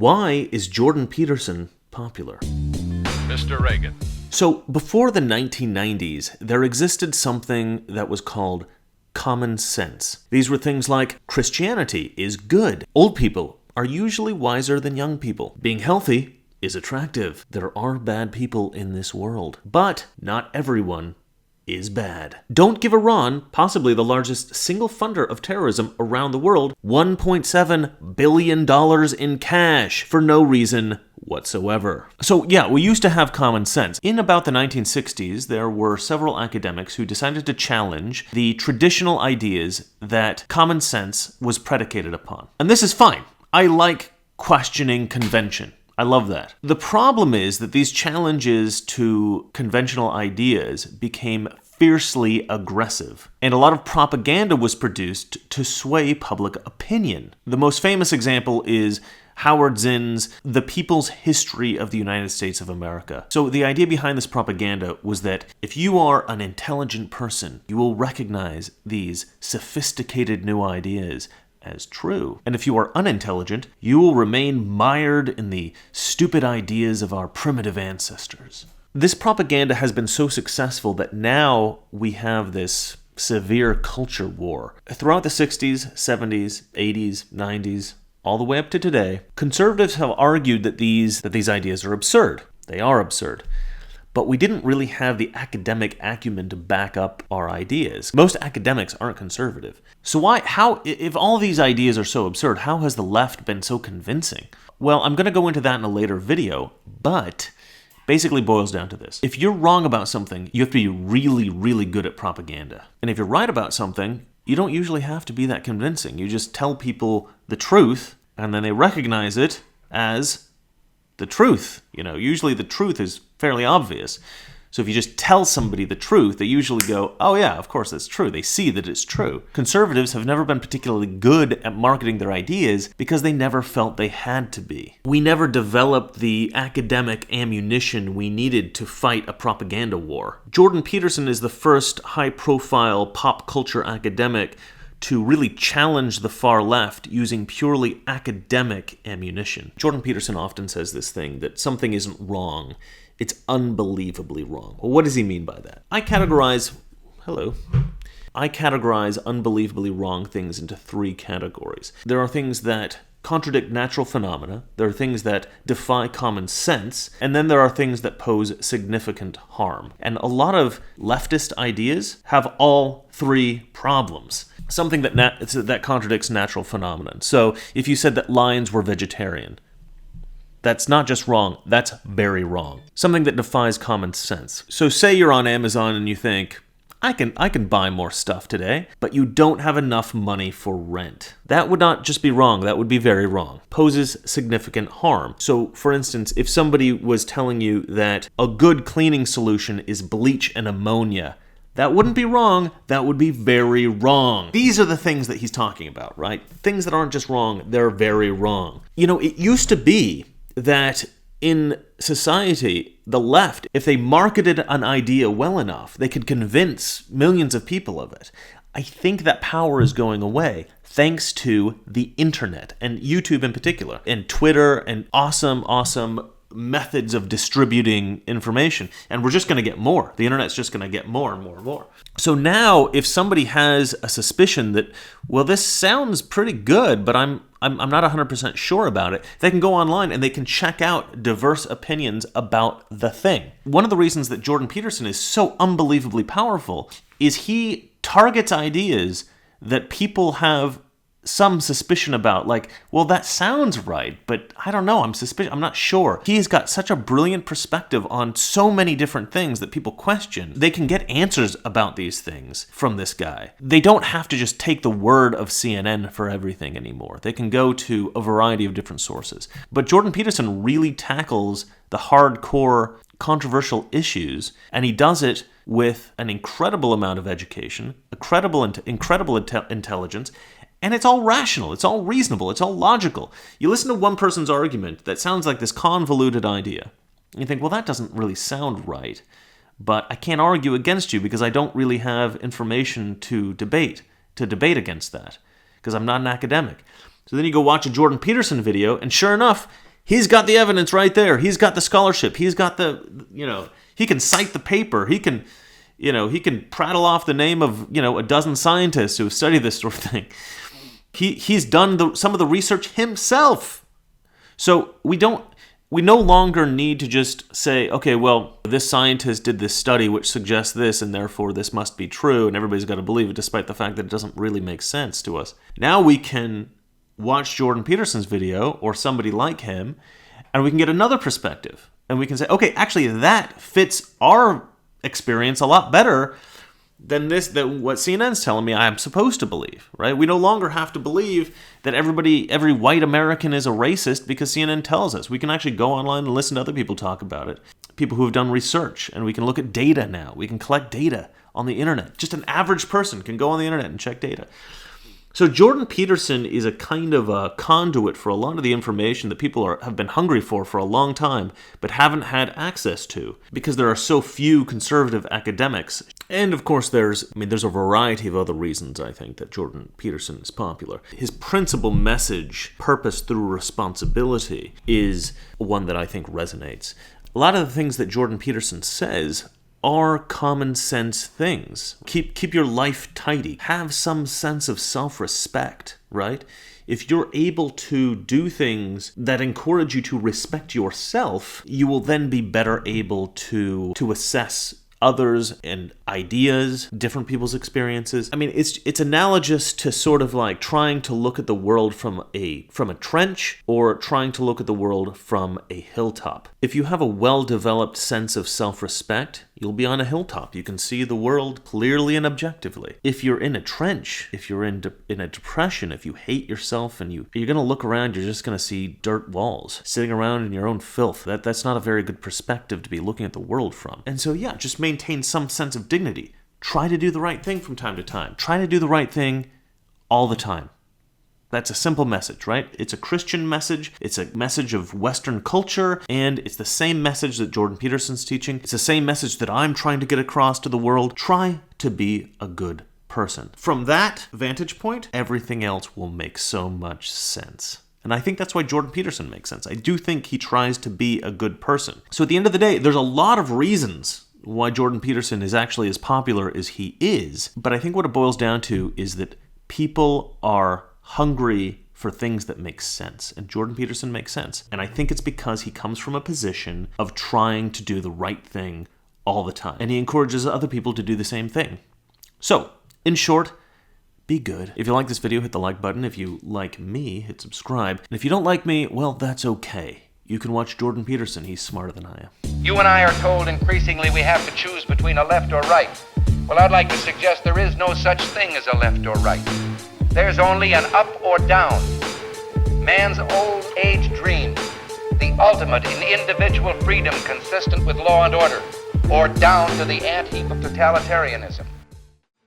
Why is Jordan Peterson popular? Mr. Reagan. So, before the 1990s, there existed something that was called common sense. These were things like Christianity is good. Old people are usually wiser than young people. Being healthy is attractive. There are bad people in this world, but not everyone is bad. Don't give Iran, possibly the largest single funder of terrorism around the world, $1.7 billion in cash for no reason whatsoever. So yeah, we used to have common sense. In about the 1960s, there were several academics who decided to challenge the traditional ideas that common sense was predicated upon. And this is fine. I like questioning convention. I love that. The problem is that these challenges to conventional ideas became fiercely aggressive, and a lot of propaganda was produced to sway public opinion. The most famous example is Howard Zinn's The People's History of the United States of America. So the idea behind this propaganda was that if you are an intelligent person, you will recognize these sophisticated new ideas as true. And if you are unintelligent, you will remain mired in the stupid ideas of our primitive ancestors. This propaganda has been so successful that now we have this severe culture war. Throughout the 60s, 70s, 80s, 90s, all the way up to today, conservatives have argued that these ideas are absurd. They are absurd. But we didn't really have the academic acumen to back up our ideas. Most academics aren't conservative. So if all these ideas are so absurd, how has the left been so convincing? Well, I'm going to go into that in a later video, but basically boils down to this. If you're wrong about something, you have to be really, really good at propaganda. And if you're right about something, you don't usually have to be that convincing. You just tell people the truth, and then they recognize it as the truth. Usually the truth is fairly obvious. So if you just tell somebody the truth, they usually go, oh yeah, of course that's true. They see that it's true. Conservatives have never been particularly good at marketing their ideas because they never felt they had to be. We never developed the academic ammunition we needed to fight a propaganda war. Jordan Peterson is the first high-profile pop culture academic to really challenge the far left using purely academic ammunition. Jordan Peterson often says this thing, that something isn't wrong, it's unbelievably wrong. Well, what does he mean by that? I categorize unbelievably wrong things into three categories. There are things that contradict natural phenomena, there are things that defy common sense, and then there are things that pose significant harm. And a lot of leftist ideas have all three problems. Something that contradicts natural phenomenon. So if you said that lions were vegetarian, that's not just wrong, that's very wrong. Something that defies common sense. So say you're on Amazon and you think, I can buy more stuff today, but you don't have enough money for rent. That would not just be wrong, that would be very wrong. Poses significant harm. So, for instance, if somebody was telling you that a good cleaning solution is bleach and ammonia, that wouldn't be wrong, that would be very wrong. These are the things that he's talking about, right? Things that aren't just wrong, they're very wrong. It used to be that in society, the left, if they marketed an idea well enough, they could convince millions of people of it. I think that power is going away thanks to the internet, and YouTube in particular, and Twitter, and awesome methods of distributing information. And we're just going to get more. The internet's just going to get more and more and more. So now, if somebody has a suspicion that, well, this sounds pretty good, but I'm not 100% sure about it, they can go online and they can check out diverse opinions about the thing. One of the reasons that Jordan Peterson is so unbelievably powerful is he targets ideas that people have some suspicion about, like, well, that sounds right, but I don't know, I'm not sure. He's got such a brilliant perspective on so many different things that people question. They can get answers about these things from this guy. They don't have to just take the word of CNN for everything anymore. They can go to a variety of different sources. But Jordan Peterson really tackles the hardcore controversial issues, and he does it with an incredible amount of education, incredible intelligence, and it's all rational, it's all reasonable, it's all logical. You listen to one person's argument that sounds like this convoluted idea, and you think, well, that doesn't really sound right, but I can't argue against you because I don't really have information to debate against that, because I'm not an academic. So then you go watch a Jordan Peterson video, and sure enough, He's got the evidence right there. He's got the scholarship. He's got he can cite the paper. He can prattle off the name of, a dozen scientists who have studied this sort of thing. He's done some of the research himself. So we no longer need to just say, okay, well, this scientist did this study which suggests this, and therefore this must be true, and everybody's got to believe it, despite the fact that it doesn't really make sense to us. Now we can watch Jordan Peterson's video, or somebody like him, and we can get another perspective. And we can say, okay, actually that fits our experience a lot better than what CNN's telling me I'm supposed to believe, right? We no longer have to believe that every white American is a racist because CNN tells us. We can actually go online and listen to other people talk about it, people who have done research, and we can look at data now. We can collect data on the internet. Just an average person can go on the internet and check data. So Jordan Peterson is a kind of a conduit for a lot of the information that people have been hungry for a long time, but haven't had access to, because there are so few conservative academics. And of course there's a variety of other reasons, I think, that Jordan Peterson is popular. His principal message, purpose through responsibility, is one that I think resonates. A lot of the things that Jordan Peterson says are common sense things. Keep your life tidy. Have some sense of self-respect, right? If you're able to do things that encourage you to respect yourself, you will then be better able to assess others and ideas, different people's experiences. It's analogous to sort of like trying to look at the world from a trench, or trying to look at the world from a hilltop. If you have a well-developed sense of self-respect, you'll be on a hilltop. You can see the world clearly and objectively. If you're in a trench, if you're in a depression, if you hate yourself and you're going to look around, you're just going to see dirt walls, sitting around in your own filth. That's not a very good perspective to be looking at the world from. And so yeah, just maintain some sense of dignity. Try to do the right thing from time to time. Try to do the right thing all the time. That's a simple message, right? It's a Christian message. It's a message of Western culture, and it's the same message that Jordan Peterson's teaching. It's the same message that I'm trying to get across to the world. Try to be a good person. From that vantage point, everything else will make so much sense. And I think that's why Jordan Peterson makes sense. I do think he tries to be a good person. So at the end of the day, there's a lot of reasons why Jordan Peterson is actually as popular as he is. But I think what it boils down to is that people are hungry for things that make sense. And Jordan Peterson makes sense. And I think it's because he comes from a position of trying to do the right thing all the time. And he encourages other people to do the same thing. So, in short, be good. If you like this video, hit the like button. If you like me, hit subscribe. And if you don't like me, well, that's okay. You can watch Jordan Peterson. He's smarter than I am. You and I are told increasingly we have to choose between a left or right. Well, I'd like to suggest there is no such thing as a left or right. There's only an up or down. Man's old age dream, the ultimate in individual freedom consistent with law and order, or down to the ant heap of totalitarianism.